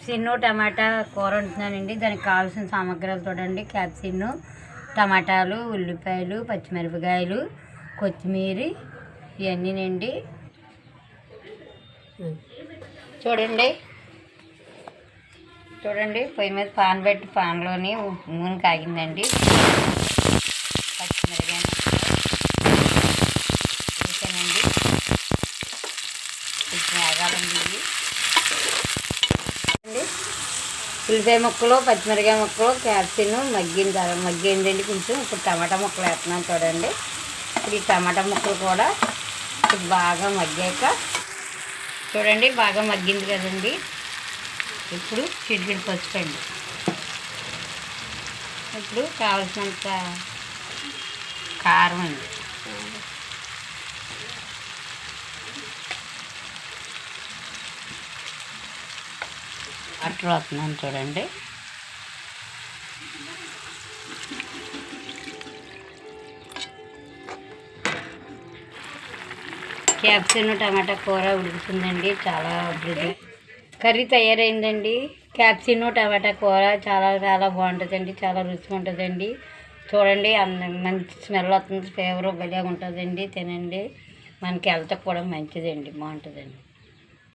క్యాప్సిన్ టమాటా కూర వండుతున్నానండి. దానికి కావాల్సిన సామగ్రిలు చూడండి. క్యాప్సిన్, టమాటాలు, ఉల్లిపాయలు, పచ్చిమిరపకాయలు, కొత్తిమీర ఇవన్నీనండి. చూడండి పొయ్యి మీద పాన్ పెట్టి పాన్లోని నూనె కాగిందండి. పచ్చిమిరపకాయ వేసానండి. కొంచెం వేగాలండి. ఉల్లిపాయ ముక్కలు, పచ్చిమిరపకాయ ముక్కలు, క్యాప్సిన్ మగ్గిందండి కొంచెం. ఇప్పుడు టమాటా ముక్కలు వేస్తున్నాను చూడండి. ఇప్పుడు ఈ టమాటా ముక్కలు కూడా బాగా మగ్గాక చూడండి, బాగా మగ్గింది కదండి. ఇప్పుడు చిటికెడు పసుపు అండి. ఇప్పుడు కావాల్సినంత కారం అండి. అట్లా వస్తున్నాను చూడండి. క్యాప్సిన్ టమాటా కూర ఉడుకుతుందండి. చాలా కర్రీ తయారైందండి. క్యాప్సిన్ టమాటా కూర చాలా చాలా బాగుంటుందండి. చాలా రుచిగా ఉంటుందండి. చూడండి, మంచి స్మెల్ వస్తుంది. ఫ్లేవర్ భలే ఉంటుందండి. తినండి, మనకి హెల్త్కి కూడా మంచిదండి, బాగుంటుందండి.